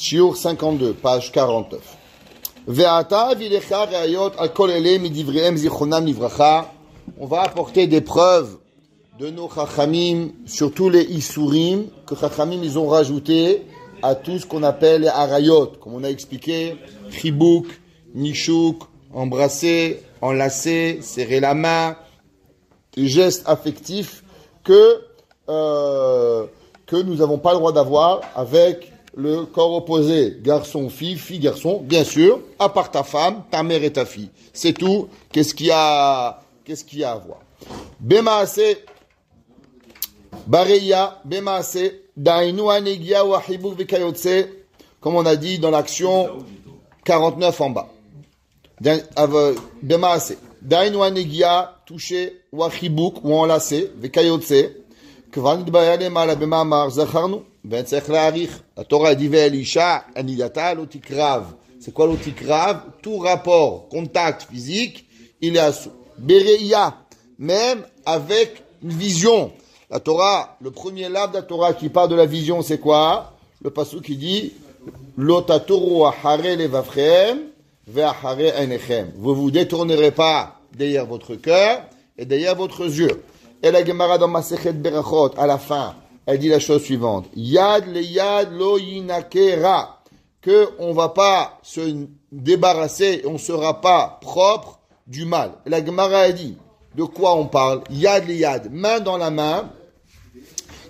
Shiur 52, page 49. Ve'ata vilecha re'ayot al kol ele midivrehem zichronam livracha. On va apporter des preuves de nos chachamim sur tous les isurim que chachamim ils ont rajouté à tout ce qu'on appelle les arayot, comme on a expliqué, chibouk, nishouk, embrasser, enlacer, serrer la main, des gestes affectifs que nous n'avons pas le droit d'avoir avec le corps opposé, garçon-fille, fille-garçon, bien sûr, à part ta femme, ta mère et ta fille. C'est tout. Qu'est-ce qu'il y a à voir? Bemaase, Bareya, Bemaase, Dainu Anegia wa Hibuk Vekayotse, comme on a dit dans l'action 49 en bas. Bemaase, Dainu Anegia, touché, wa Hibuk, ou enlacé, Vekayotse, Kvanit Bayale Mala Bemamar Zacharnu. La Torah dit Ve'elisha anidata l'otikrav. C'est quoi l'otikrav? Tout rapport, contact physique, il est assou. Bereya, même avec une vision. La Torah, le premier lave de la Torah qui parle de la vision, c'est quoi? Le passage qui dit Lotatoru ahare levavchem ve'ahare einechem. Vous vous détournerez pas derrière votre cœur et derrière votre yeux. Et la Gemara dans Masechet Berachot, à la fin, elle dit la chose suivante. Yad le yad lo yinakera. Que on va pas se débarrasser, on sera pas propre du mal. Et la Gemara a dit, de quoi on parle? Yad le yad, main dans la main,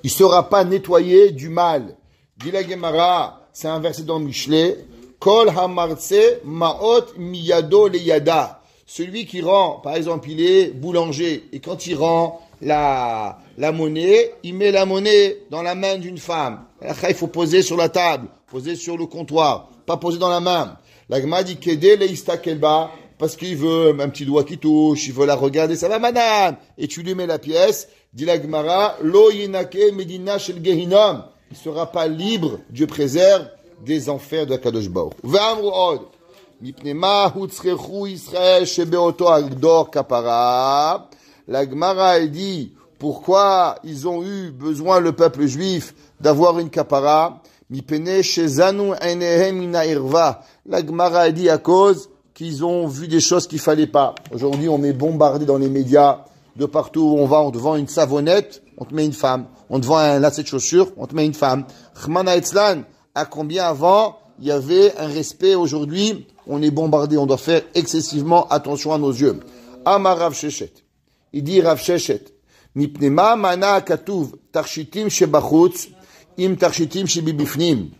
il sera pas nettoyé du mal. Dit la Gemara, c'est un verset dans Michelet. Kol hamartse maot miyado le yada. Celui qui rend, par exemple, il est boulanger, et quand il rend la monnaie, il met la monnaie dans la main d'une femme. Il faut poser sur la table, poser sur le comptoir, pas poser dans la main. La Gemara dit Kede leistakelba, parce qu'il veut un petit doigt qui touche, il veut la regarder, ça va madame, et tu lui mets la pièce. Dit la Gemara, lo yinake medina shel gehinom, il sera pas libre, Dieu préserve des enfers de Kadosh Baruch. Ve'amru od, mipnema hutzrechu Israël shebeoto agdor kapara. La Gemara elle dit pourquoi ils ont eu besoin le peuple juif d'avoir une kapara. Mipene shezanu enehem ina irva. La Gemara elle dit à cause qu'ils ont vu des choses qu'il fallait pas. Aujourd'hui on est bombardé dans les médias de partout où on va, on te vend une savonnette, on te met une femme. On te vend un lacet de chaussures, on te met une femme. Chmana etzlan, à combien avant il y avait un respect? Aujourd'hui on est bombardé, on doit faire excessivement attention à nos yeux. Amarav Shechet. Il dit Rav Shechet, Mipnema mana katuv tarshitim shebachutz im tarshitim shebibifnim.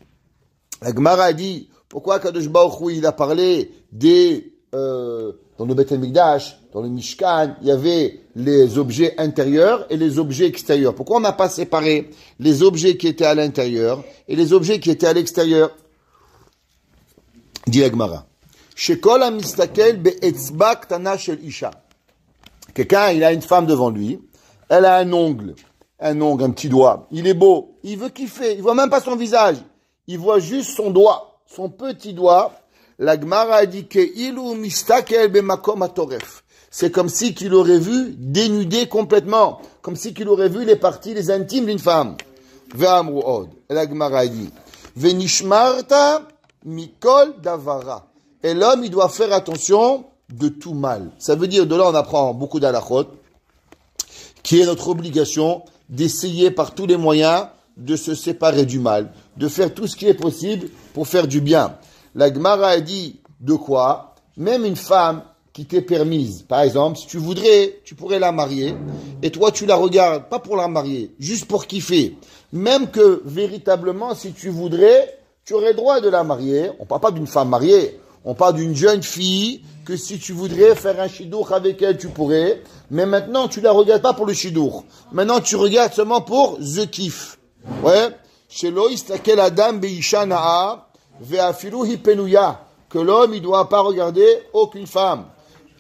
La Gemara dit pourquoi Kadosh Baruch Hu il a parlé des dans le Beth Amikdash, dans le Mishkan, il y avait les objets intérieurs et les objets extérieurs. Pourquoi on n'a pas séparé les objets qui étaient à l'intérieur et les objets qui étaient à l'extérieur? Dit la Gemara. Shekol hamistakel be'etzba ktana shel isha. Quelqu'un, il a une femme devant lui, elle a un ongle, un petit doigt. Il est beau, il veut kiffer, il voit même pas son visage, il voit juste son doigt, son petit doigt. La Gemara a dit que ilu mistakel bemakom atoref. C'est comme si qu'il aurait vu dénudé complètement, comme si qu'il aurait vu les parties, les intimes d'une femme. Ve'amru od. La Gemara a dit venishmarta mikol davara. Et l'homme, il doit faire attention de tout mal. Ça veut dire, de là on apprend beaucoup d'halachot, qui est notre obligation d'essayer par tous les moyens de se séparer du mal, de faire tout ce qui est possible pour faire du bien. La Gemara a dit de quoi? Même une femme qui t'est permise, par exemple, si tu voudrais, tu pourrais la marier, et toi tu la regardes, pas pour la marier, juste pour kiffer. Même que, véritablement, si tu voudrais, tu aurais droit de la marier. On parle pas d'une femme mariée, on parle d'une jeune fille que si tu voudrais faire un shidduch avec elle, tu pourrais. Mais maintenant, tu la regardes pas pour le shidduch. Maintenant, tu regardes seulement pour the kiff. Ouais. Shelo istakel adam beisha na'a ve'afilu hipenuya. Que l'homme, il doit pas regarder aucune femme.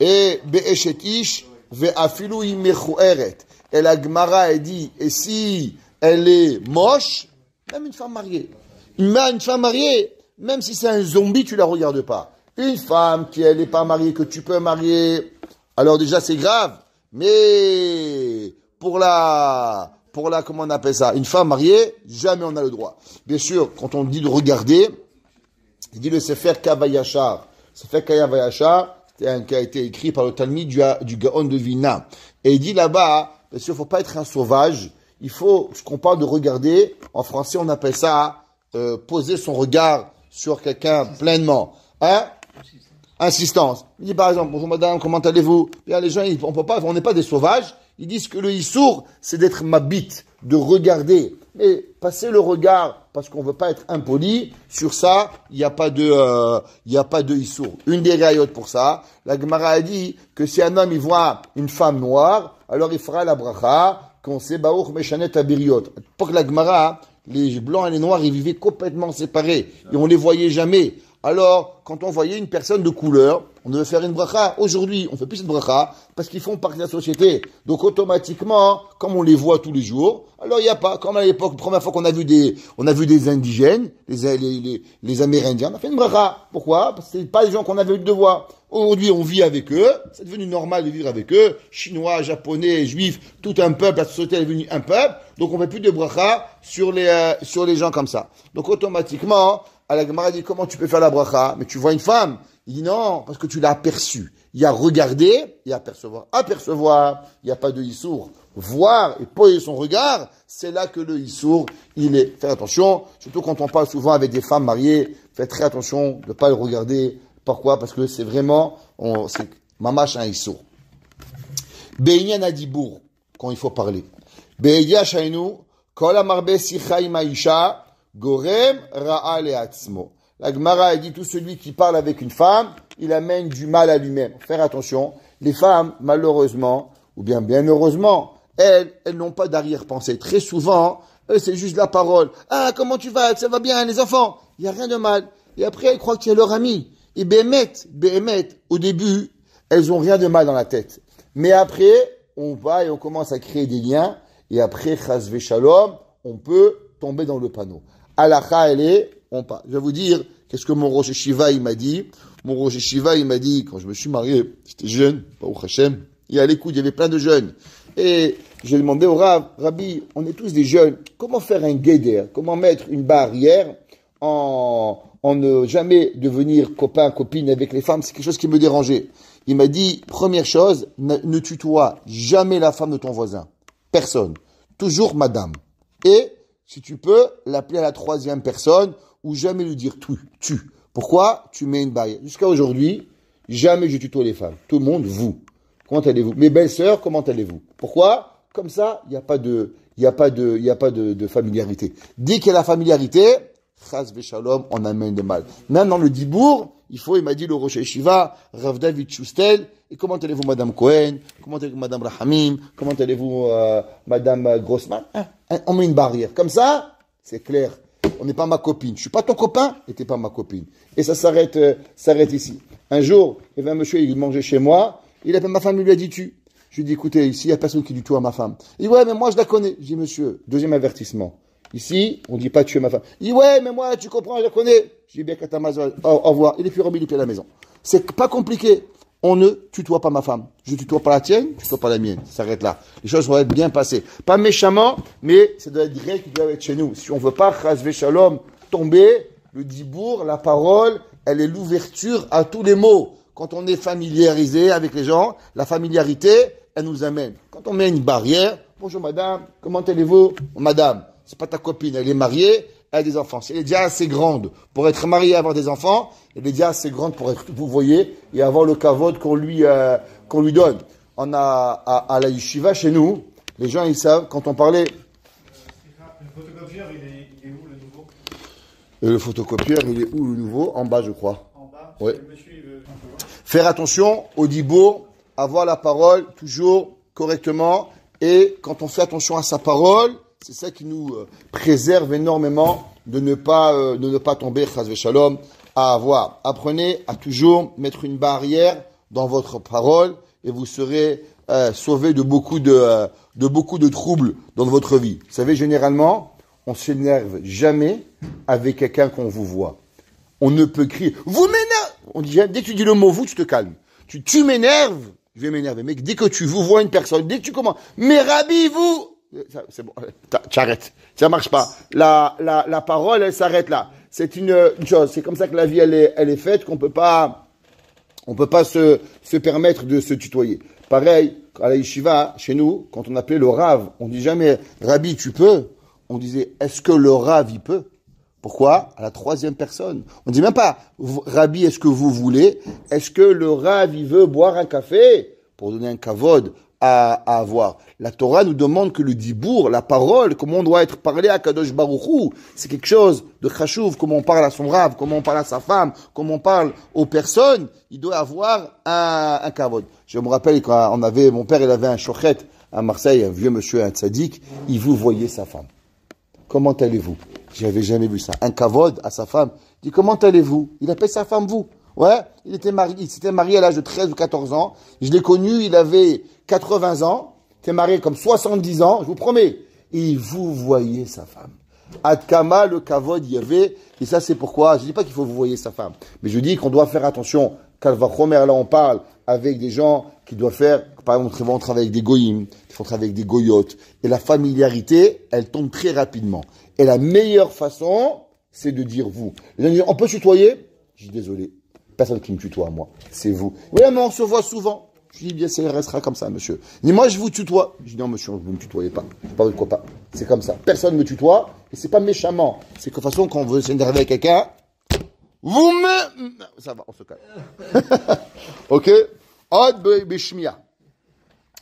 Et be'eshet ish ve'afilu himechueret. Et la Gemara, elle dit, et si elle est moche, même une femme mariée. Une femme mariée, même si c'est un zombie, tu la regardes pas. Une femme qui elle n'est pas mariée, que tu peux marier, alors déjà c'est grave. Mais pour la, comment on appelle ça, une femme mariée, jamais on a le droit. Bien sûr, quand on dit de regarder, Il dit le Sefer Kavayachar. Sefer Kavayachar, c'est qui a été écrit par le Talmud du Gaon de Vilna. Et il dit là-bas, parce qu'il ne faut pas être un sauvage, il faut, ce qu'on parle de regarder, en français on appelle ça poser son regard sur quelqu'un pleinement. Hein? Insistance. Il dit par exemple, bonjour madame, comment allez-vous? Bien, les gens, on n'est pas des sauvages. Ils disent que le issour, c'est d'être mabit, de regarder. Mais passer le regard, parce qu'on veut pas être impoli, sur ça, il n'y a pas de issour. Une des rayotes pour ça, la Gemara a dit que si un homme, il voit une femme noire, alors il fera la bracha, qu'on sait, Baruch Meshanet Abiriot. Pour que la Gemara, les blancs et les noirs, ils vivaient complètement séparés. Et on les voyait jamais. Alors, quand on voyait une personne de couleur, on devait faire une bracha. Aujourd'hui, on fait plus cette bracha parce qu'ils font partie de la société. Donc, automatiquement, comme on les voit tous les jours, alors il n'y a pas, comme à l'époque, première fois qu'on a vu des indigènes, les Amérindiens, on a fait une bracha. Pourquoi? Parce que c'est pas des gens qu'on avait eu de voir. Aujourd'hui, on vit avec eux. C'est devenu normal de vivre avec eux. Chinois, Japonais, Juifs, tout un peuple, la société est devenue un peuple. Donc, on fait plus de bracha sur les gens comme ça. Donc, automatiquement, la Gemara dit, comment tu peux faire la bracha? Mais tu vois une femme. Il dit non, parce que tu l'as aperçue. Il y a regarder et apercevoir. Apercevoir, il n'y a pas de issour. Voir et poser son regard, c'est là que le issour, il est. Faites attention, surtout quand on parle souvent avec des femmes mariées, faites très attention de ne pas le regarder. Pourquoi? Parce que c'est vraiment, c'est mamash un issour. Be'inyan adibour, quand il faut parler. Be'edia shainu, kol amarbe sicha ima isha, Gorem ra'a le'atzmo. La Gemara dit tout celui qui parle avec une femme, il amène du mal à lui-même. Faire attention, les femmes, malheureusement, ou bien heureusement, elles n'ont pas d'arrière-pensée. Très souvent, c'est juste la parole. Ah, comment tu vas? Ça va bien, les enfants? Il n'y a rien de mal. Et après, elles croient que tu es leur ami. Et Béhémet, au début, elles ont rien de mal dans la tête. Mais après, on va et on commence à créer des liens. Et après, chas v'shalom, on peut tomber dans le panneau. Halakha, elle est, on part. Je vais vous dire, qu'est-ce que mon Rosh Yeshiva, il m'a dit. Mon Rosh Yeshiva, il m'a dit, quand je me suis marié, j'étais jeune, Baruch Hashem, et à l'écoute, il y avait plein de jeunes. Et j'ai demandé au Rav, Rabbi, on est tous des jeunes, comment faire un guéder? Comment mettre une barrière en ne jamais devenir copain, copine avec les femmes? C'est quelque chose qui me dérangeait. Il m'a dit, première chose, ne tutoie jamais la femme de ton voisin. Personne. Toujours madame. Et, si tu peux, l'appeler à la troisième personne ou jamais lui dire tu. Pourquoi? Tu mets une barrière. Jusqu'à aujourd'hui, jamais je tutoie les femmes. Tout le monde, vous. Comment allez-vous? Mes belles-sœurs, comment allez-vous? Pourquoi? Comme ça, il n'y a pas de familiarité. Dès qu'il y a la familiarité, chas v'shalom, on amène de mal. Même dans le dibour, il m'a dit le Rosh Yeshiva, Rav David Shustel, et comment allez-vous Madame Cohen? Comment allez-vous Madame Rahamim? Comment allez-vous Madame Grossman? On met une barrière. Comme ça, c'est clair. On n'est pas ma copine. Je suis pas ton copain et t'es pas ma copine. Et ça s'arrête ici. Un jour, il y avait un monsieur, il mangeait chez moi, il appelle ma femme, il lui a dit tu. Je lui ai dit écoutez, ici, il n'y a personne qui dit tout à ma femme. Il dit ouais, mais moi je la connais. Je dis monsieur, deuxième avertissement. Ici, on ne dit pas tu es ma femme. Il dit ouais, mais moi tu comprends, je la connais. Je dis bien qu'à ta maison, au revoir. Il est plus remis, il est plus à la maison. C'est pas compliqué. On ne tutoie pas ma femme. Je tutoie pas la tienne, tu tutoies pas la mienne. Ça s'arrête là. Les choses vont être bien passées. Pas méchamment, mais ça doit être direct qui doit être chez nous. Si on veut pas, chas v'shalom, tomber, le dibour, la parole, elle est l'ouverture à tous les mots. Quand on est familiarisé avec les gens, la familiarité, elle nous amène. Quand on met une barrière, bonjour madame, comment allez-vous? Madame, c'est pas ta copine, elle est mariée, elle a des enfants. Si elle est déjà assez grande pour être mariée et avoir des enfants, elle est déjà assez grande pour être, vous voyez, et avoir le kavod qu'on lui donne. On a, à la yeshiva chez nous, les gens, ils savent, quand on parlait. Le photocopieur, il est où le nouveau? Le photocopieur, il est où le nouveau? En bas, je crois. En bas? Oui. Monsieur, il veut... Faire attention au dibour, avoir la parole toujours correctement, et quand on fait attention à sa parole, c'est ça qui nous préserve énormément de ne pas tomber, chas v'shalom, à avoir. Apprenez à toujours mettre une barrière dans votre parole et vous serez sauvé de beaucoup de troubles dans votre vie. Vous savez, généralement, on s'énerve jamais avec quelqu'un qu'on vous voit. On ne peut crier. Vous m'énervez. On dit, dès que tu dis le mot vous, tu te calmes. Tu m'énerves. Je vais m'énerver. Mais dès que tu vous vois une personne, dès que tu commences, mais Rabbi, vous, c'est bon, tu arrêtes. Ça marche pas. La parole, elle s'arrête là. c'est une chose. C'est comme ça que la vie, elle est faite, qu'on peut pas se permettre de se tutoyer. Pareil, à la yeshiva, chez nous, quand on appelait le Rav, on dit jamais, Rabbi, tu peux? On disait, est-ce que le Rav, il peut? Pourquoi? À la troisième personne. On dit même pas, Rabbi, est-ce que vous voulez? Est-ce que le Rav, il veut boire un café? Pour donner un kavod à avoir. La Torah nous demande que le dibour, la parole, comment on doit être parlé à Kadosh Baruch Hu, c'est quelque chose de chachouv, comment on parle à son Rav, comment on parle à sa femme, comment on parle aux personnes, il doit avoir un kavod. Je me rappelle quand mon père, il avait un shochet à Marseille, un vieux monsieur, un tzaddik, il vous voyait sa femme. Comment allez-vous? J'avais jamais vu ça. Un kavod à sa femme. Il dit, comment allez-vous? Il appelle sa femme vous. Ouais, il s'était marié à l'âge de 13 ou 14 ans. Je l'ai connu, il avait 80 ans. Il était marié comme 70 ans, je vous promets. Et vous voyez sa femme. Adkama, le kavod, il y avait. Et ça, c'est pourquoi, je dis pas qu'il faut vous voyez sa femme. Mais je dis qu'on doit faire attention. Kalva Chomer, là, on parle avec des gens qui doivent faire, par exemple, ils vont travailler avec des goyim, ils font travailler avec des goyotes. Et la familiarité, elle tombe très rapidement. Et la meilleure façon, c'est de dire vous. Les gens disent, on peut tutoyer? Je dis désolé. Personne qui me tutoie, moi. C'est vous. Oui, mais on se voit souvent. Je dis, bien, ça restera comme ça, monsieur. Il dit, moi, je vous tutoie. Je dis, non, monsieur, vous ne me tutoyez pas. Pas de quoi pas. C'est comme ça. Personne ne me tutoie. Et c'est pas méchamment. C'est que de toute façon, quand on veut s'énerver avec quelqu'un, vous me... Ça va, on se calme. Ok? Od beshmia.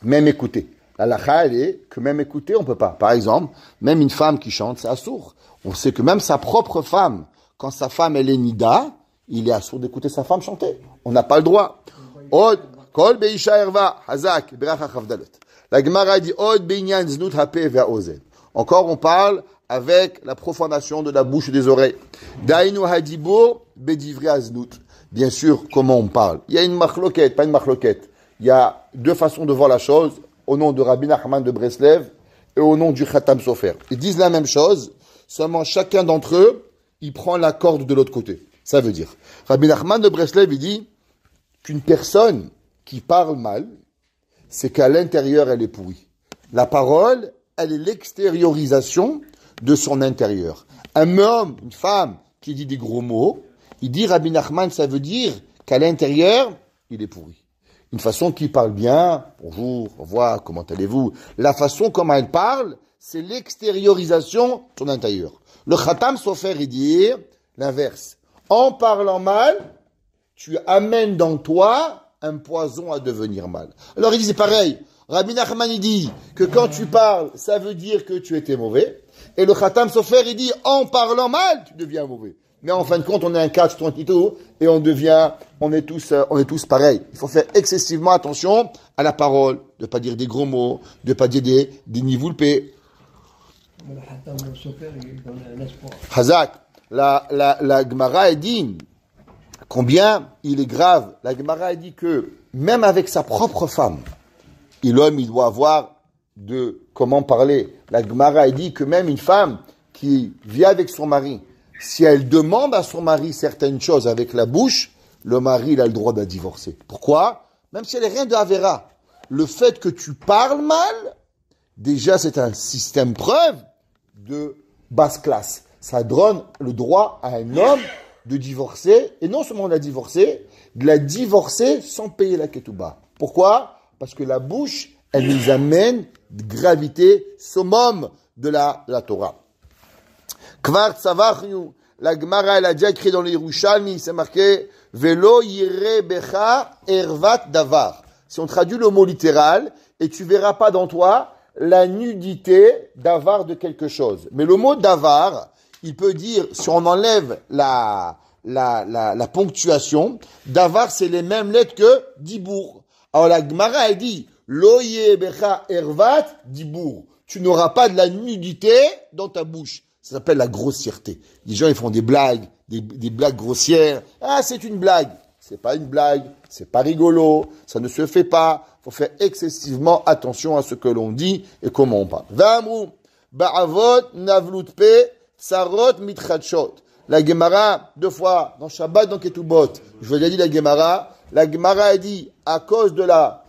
Même écouter. La lacha, elle est que même écouter, on peut pas. Par exemple, même une femme qui chante, c'est assourd. On sait que même sa propre femme, quand sa femme, elle est nida, il est assourd d'écouter sa femme chanter. On n'a pas le droit. Od, kol beisha erva, hazak, beracha chavdalet. La Gemara dit, od beinyan znut hape ve'ozen. Encore, on parle avec la profanation de la bouche et des oreilles. Dainu hadibur bedivri aznut. Bien sûr, comment on parle. Il y a une machloquette, pas une machloquette. Il y a deux façons de voir la chose, au nom de Rabbi Nachman de Breslev et au nom du Khatam Sofer. Ils disent la même chose, seulement chacun d'entre eux, il prend la corde de l'autre côté. Ça veut dire, Rabbi Nachman de Breslev, il dit qu'une personne qui parle mal, c'est qu'à l'intérieur, elle est pourrie. La parole, elle est l'extériorisation de son intérieur. Un homme, une femme qui dit des gros mots, il dit Rabbi Nachman, ça veut dire qu'à l'intérieur, il est pourri. Une façon qui parle bien, bonjour, au revoir, comment allez-vous? La façon comment elle parle, c'est l'extériorisation de son intérieur. Le Khatam Sofer, il dit l'inverse. En parlant mal, tu amènes dans toi un poison à devenir mal. Alors il dit c'est pareil. Rabbi Nachman, il dit que quand tu parles, ça veut dire que tu étais mauvais. Et le Khatam Sofer, il dit en parlant mal, tu deviens mauvais. Mais en fin de compte, on est un catch 22 et on est tous pareils. Il faut faire excessivement attention à la parole, de pas dire des gros mots, de pas dire des nivoulpés. Hazak, la Gemara dit combien il est grave. La Gemara dit que même avec sa propre femme, l'homme, il doit avoir de comment parler. La Gemara dit que même une femme qui vit avec son mari, si elle demande à son mari certaines choses avec la bouche, le mari, il a le droit de la divorcer. Pourquoi? Même si elle n'est rien de Avera. Le fait que tu parles mal, déjà, c'est un système preuve de basse classe. Ça donne le droit à un homme de divorcer, et non seulement de la divorcer sans payer la ketouba. Pourquoi? Parce que la bouche, elle nous amène de gravité summum de la Torah. Kvar tzavachnu, la Gemara, elle a déjà écrit dans les Yerushalmi, c'est marqué Velo yire becha ervat davar. Si on traduit le mot littéral, et tu verras pas dans toi la nudité d'avar de quelque chose. Mais le mot davar, il peut dire, si on enlève la ponctuation, davar c'est les mêmes lettres que dibour. Alors la Gemara, elle dit Lo yire becha ervat dibour. Tu n'auras pas de la nudité dans ta bouche. Ça s'appelle la grossièreté. Les gens, ils font des blagues, des blagues grossières. Ah, c'est une blague. C'est pas une blague. C'est pas rigolo. Ça ne se fait pas. Faut faire excessivement attention à ce que l'on dit et comment on parle. V'amru, ba'avot, navlutpe, sarot, mitchachot. La Gemara, deux fois, dans Shabbat, dans Ketubot. Je vous ai dit la Gemara a dit, à cause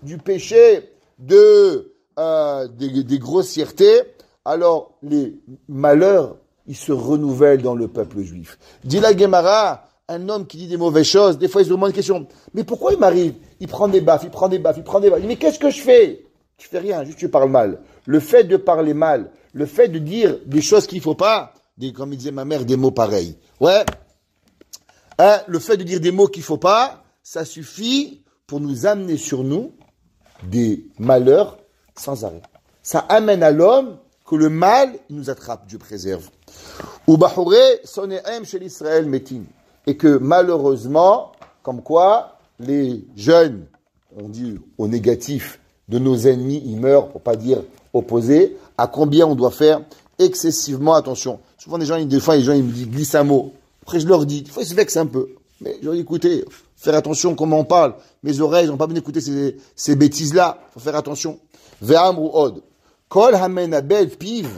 du péché des grossièretés, alors les malheurs, il se renouvelle dans le peuple juif. Dit la Gemara, un homme qui dit des mauvaises choses, des fois il se demande une question, mais pourquoi il m'arrive? Il prend des baffes, il prend des baffes, il prend des baffes. Mais qu'est-ce que je fais? Tu fais rien, juste tu parles mal. Le fait de parler mal, le fait de dire des choses qu'il faut pas, comme disait ma mère, des mots pareils. Ouais. Hein, le fait de dire des mots qu'il faut pas, ça suffit pour nous amener sur nous des malheurs sans arrêt. Ça amène à l'homme que le mal, il nous attrape, Dieu préserve. Ou Bahouré, sonéhem chez l'Israël metim. Et que malheureusement, comme quoi, les jeunes, on dit au négatif, de nos ennemis, ils meurent, pour pas dire opposés, à combien on doit faire excessivement attention. Souvent, des fois, les gens, ils me disent, glisse un mot. Après, je leur dis, des fois, ils se vexent un peu. Mais je leur dis, écoutez, faire attention comment on parle. Mes oreilles n'ont pas besoin d'écouter ces bêtises-là. Faut faire attention. Ve'amru od. Kol hamen abel piv.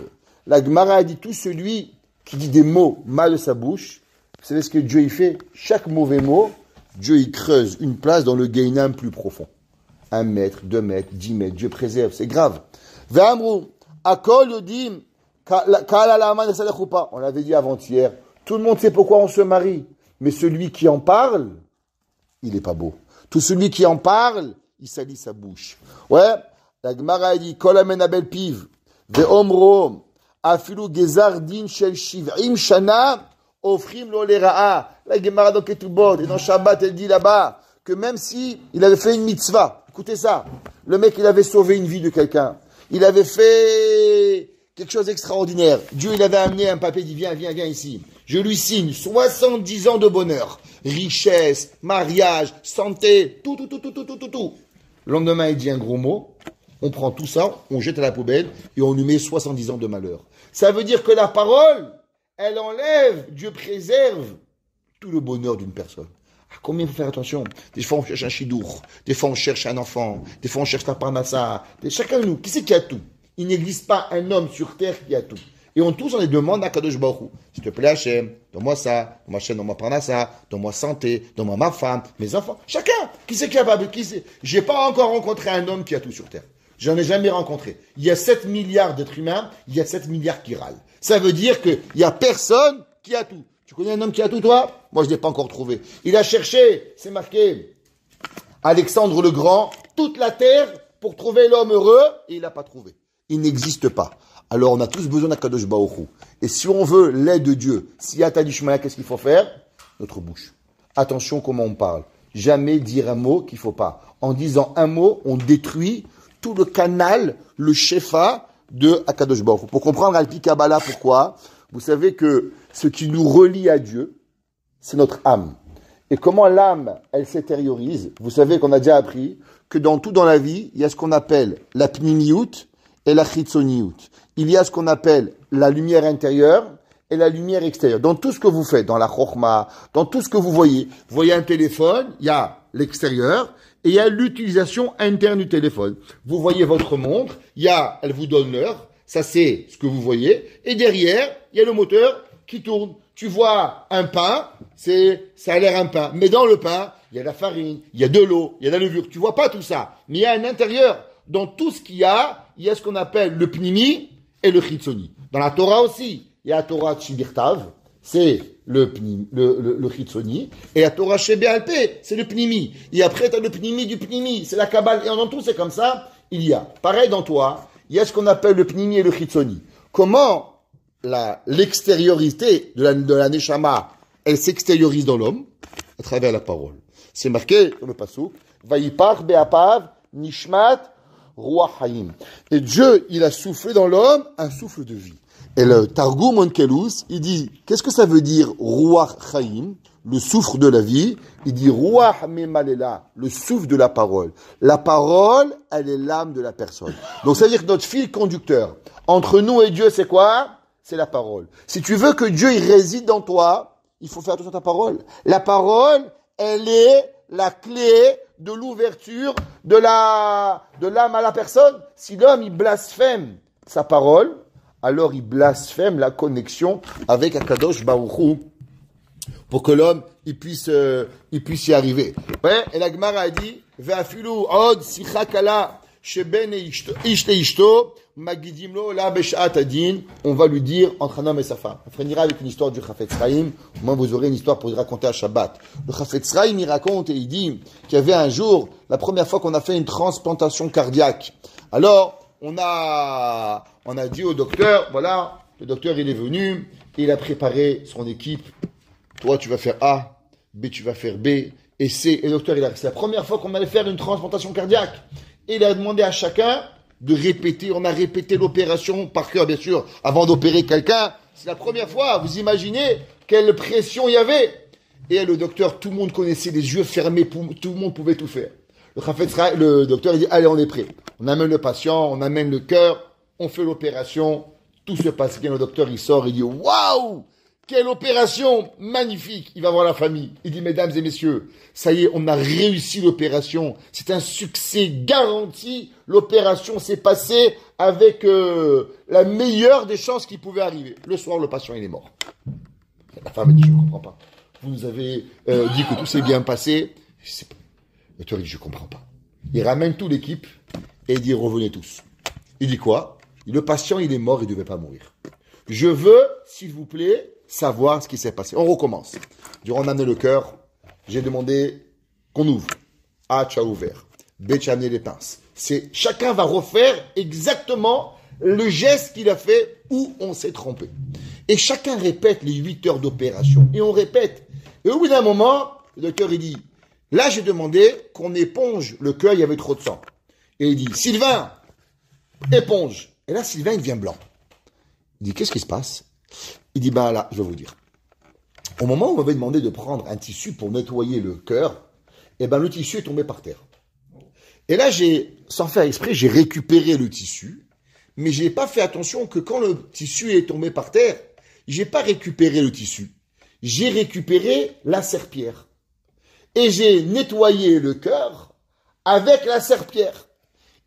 La Gemara a dit, tout celui qui dit des mots mal de sa bouche, vous savez ce que Dieu y fait? Chaque mauvais mot, Dieu y creuse une place dans le Gehinam plus profond. 1 mètre, 2 mètres, 10 mètres, Dieu préserve, c'est grave. Ve'amru, akol yodim, on l'avait dit avant-hier, tout le monde sait pourquoi on se marie, mais celui qui en parle, il n'est pas beau. Tout celui qui en parle, il salit sa bouche. Ouais, la Gemara a dit, kol amen abel piv, ve'omro, afilu gezardin shel shiv'im shana, offrim lo lera'a. La Gemara dans Ketubot, et dans Shabbat, elle dit là-bas, que même si il avait fait une mitzvah, écoutez ça, le mec, il avait sauvé une vie de quelqu'un, il avait fait quelque chose d'extraordinaire, Dieu, il avait amené un papier, il dit, viens ici, je lui signe 70 ans de bonheur, richesse, mariage, santé, tout. Le lendemain, il dit un gros mot, on prend tout ça, on jette à la poubelle, et on lui met 70 ans de malheur. Ça veut dire que la parole, elle enlève, Dieu préserve tout le bonheur d'une personne. À combien il faut faire attention? Des fois on cherche un chidour, des fois on cherche un enfant, des fois on cherche la parnassa. Chacun de nous, qui c'est qui a tout? Il n'existe pas un homme sur terre qui a tout. Et on tous on les demande à Kadosh Baruch Hu. S'il te plaît Hachem, donne-moi ça, donne-moi Hachem, donne-moi parnassa, donne-moi santé, donne-moi ma femme, mes enfants. Chacun, qui c'est capable? J'ai pas encore rencontré un homme qui a tout sur terre. J'en ai jamais rencontré. Il y a 7 milliards d'êtres humains, il y a 7 milliards qui râlent. Ça veut dire qu'il y a personne qui a tout. Tu connais un homme qui a tout, toi? Moi, je ne l'ai pas encore trouvé. Il a cherché, c'est marqué, Alexandre le Grand, toute la terre pour trouver l'homme heureux, et il n'a pas trouvé. Il n'existe pas. Alors, on a tous besoin d'Akadosh Baruch Hu. Et si on veut l'aide de Dieu, s'il y a Tadishmaya, qu'est-ce qu'il faut faire? Notre bouche. Attention comment on parle. Jamais dire un mot qu'il ne faut pas. En disant un mot, on détruit tout le canal, le shefa de Akadosh Baruch Hu. Pour comprendre Alpi Kabbalah, pourquoi? Vous savez que ce qui nous relie à Dieu, c'est notre âme. Et comment l'âme, elle s'intériorise? Vous savez qu'on a déjà appris que dans tout dans la vie, il y a ce qu'on appelle la pnimiyut et la chitzoniyut. Il y a ce qu'on appelle la lumière intérieure et la lumière extérieure. Dans tout ce que vous faites, dans la chokhma, dans tout ce que vous voyez un téléphone, il y a l'extérieur et il y a l'utilisation interne du téléphone. Vous voyez votre montre, elle vous donne l'heure, ça c'est ce que vous voyez, et derrière, il y a le moteur qui tourne. Tu vois un pain, ça a l'air un pain. Mais dans le pain, il y a la farine, il y a de l'eau, il y a la levure. Tu vois pas tout ça. Mais il y a un intérieur. Dans tout ce qu'il y a ce qu'on appelle le pnimi et le chitzoni. Dans la Torah aussi, il y a la Torah Shibirtav, c'est le chitzoni. Et la Torah Shebealpé, c'est le pnimi. Et après, tu as le pnimi du pnimi. C'est la Kabbale. Et en tout, c'est comme ça. Il y a. Pareil dans toi, il y a ce qu'on appelle le pnimi et le chitzoni. Comment l'extériorité de la neshama, elle s'extériorise dans l'homme à travers la parole. C'est marqué dans le pasuk, Vayipach be'apav nishmat ruach hayim. Et Dieu, il a soufflé dans l'homme un souffle de vie. Et le Targum Onkelus, il dit, qu'est-ce que ça veut dire ruach hayim, le souffle de la vie? Il dit ruach memalela, le souffle de la parole. La parole, elle est l'âme de la personne. Donc ça veut dire que notre fil conducteur entre nous et Dieu, c'est quoi? C'est la parole. Si tu veux que Dieu il réside dans toi, il faut faire attention à ta parole. La parole, elle est la clé de l'ouverture de l'âme à la personne. Si l'homme il blasphème sa parole, alors il blasphème la connexion avec Akadosh Baruch Hu pour que l'homme il puisse y arriver. Ouais, et la Gemara a dit Ve'afilu od sicha kala Sheben ish le ishto, magidim lo la beshat adin. On va lui dire entre un homme et sa femme. On finira avec une histoire du Chafetz Chaim. Au moins vous aurez une histoire pour lui raconter à Shabbat. Le Chafetz Chaim, il raconte et il dit qu'il y avait un jour, la première fois qu'on a fait une transplantation cardiaque. Alors, on a dit au docteur, voilà, le docteur il est venu, il a préparé son équipe. Toi tu vas faire A, B tu vas faire B, et C. Et le docteur, c'est la première fois qu'on allait faire une transplantation cardiaque. Et il a demandé à chacun de répéter. On a répété l'opération par cœur, bien sûr, avant d'opérer quelqu'un. C'est la première fois. Vous imaginez quelle pression il y avait. Et le docteur, tout le monde connaissait, les yeux fermés, tout le monde pouvait tout faire. Le docteur, il dit, allez, on est prêt. On amène le patient, on amène le cœur, on fait l'opération. Tout se passe bien. Le docteur, il sort, il dit, waouh! Quelle opération magnifique. Il va voir la famille. Il dit, mesdames et messieurs, ça y est, on a réussi l'opération. C'est un succès garanti. L'opération s'est passée avec la meilleure des chances qui pouvait arriver. Le soir, le patient, il est mort. La femme dit, je ne comprends pas. Vous nous avez dit que tout s'est bien passé. Le docteur dit, je ne comprends pas. Il ramène toute l'équipe et il dit, revenez tous. Il dit quoi? Le patient, il est mort, il ne devait pas mourir. Je veux, s'il vous plaît, savoir ce qui s'est passé. On recommence. Durant on a amené le cœur, j'ai demandé qu'on ouvre. A, tu as ouvert. B, tu as amené les pinces. Chacun va refaire exactement le geste qu'il a fait où on s'est trompé. Et chacun répète les 8 heures d'opération. Et on répète. Et au bout d'un moment, le docteur, il dit, là, j'ai demandé qu'on éponge le cœur, il y avait trop de sang. Et il dit, Sylvain, éponge. Et là, Sylvain, il devient blanc. Il dit, qu'est-ce qui se passe? Il dit, ben là, je vais vous dire. Au moment où on m'avait demandé de prendre un tissu pour nettoyer le cœur, eh ben le tissu est tombé par terre. Et là, sans faire exprès, j'ai récupéré le tissu, mais j'ai pas fait attention que quand le tissu est tombé par terre, j'ai pas récupéré le tissu. J'ai récupéré la serpillière. Et j'ai nettoyé le cœur avec la serpillière.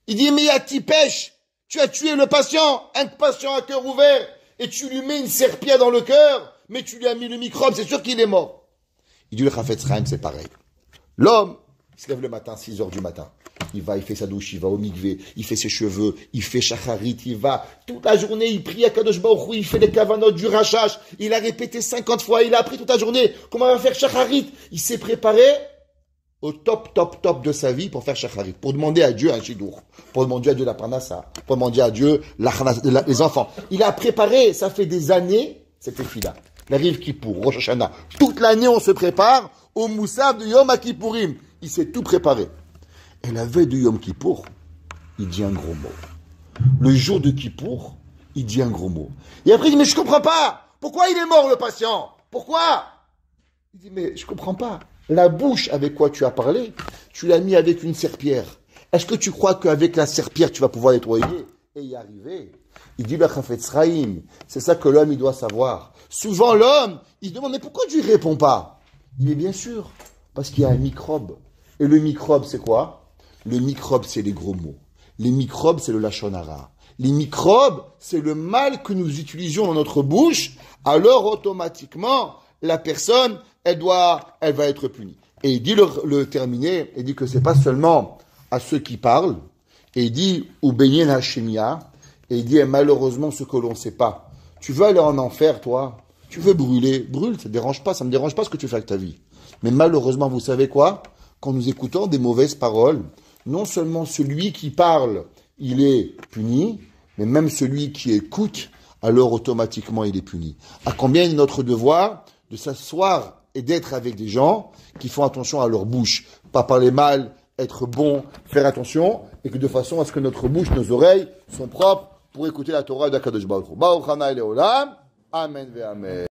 Il dit, mais Yatipèche, tu as tué le patient, un patient à cœur ouvert, et tu lui mets une serpillière dans le cœur, mais tu lui as mis le microbe, c'est sûr qu'il est mort. Il dit, le Chafetz Chaim, c'est pareil. L'homme, il se lève le matin, 6 heures du matin. Il fait sa douche, il va au mikvé, il fait ses cheveux, il fait shacharit, il va toute la journée, il prie à Kadosh Baruch Hu, il fait les kavanot du rachach, il a répété 50 fois, il a appris toute la journée comment il va faire shacharit. Il s'est préparé au top de sa vie pour faire shacharit, pour demander à Dieu un chidour, pour demander à Dieu la parnassa, pour demander à Dieu les enfants. Il a préparé, ça fait des années, cette fille-là. La Rive Kippour, Rosh Hashanah. Toute l'année, on se prépare au Moussaf de Yom HaKippourim. Il s'est tout préparé. Et la veille de Yom Kippour, il dit un gros mot. Le jour de Kippour, il dit un gros mot. Et après, il dit, mais je comprends pas. Pourquoi il est mort, le patient? Pourquoi? Il dit, mais je comprends pas. La bouche avec quoi tu as parlé, tu l'as mis avec une serpillière. Est-ce que tu crois qu'avec la serpillière, tu vas pouvoir nettoyer et y arriver? Il dit, le Chafetz Chaim, c'est ça que l'homme, il doit savoir. Souvent, l'homme, il se demande, mais pourquoi tu ne réponds pas? Il dit, bien sûr, parce qu'il y a un microbe. Et le microbe, c'est quoi? Le microbe, c'est les gros mots. Les microbes, c'est le lachon hara. Les microbes, c'est le mal que nous utilisions dans notre bouche. Alors, automatiquement, la personne, elle va être punie. Et il dit le terminer, il dit que c'est pas seulement à ceux qui parlent, et il dit, ou beigner la chimia, et il dit, malheureusement, ce que l'on ne sait pas. Tu veux aller en enfer, toi? Tu veux brûler? Brûle, ça me dérange pas ce que tu fais avec ta vie. Mais malheureusement, vous savez quoi? Quand nous écoutons des mauvaises paroles, non seulement celui qui parle, il est puni, mais même celui qui écoute, alors automatiquement il est puni. À combien est notre devoir de s'asseoir et d'être avec des gens qui font attention à leur bouche, pas parler mal, être bon, faire attention, et que de façon à ce que notre bouche, nos oreilles sont propres pour écouter la Torah d'Akadosh Baruch Hu. Baruch Hana Leolam. Amen ve Amen.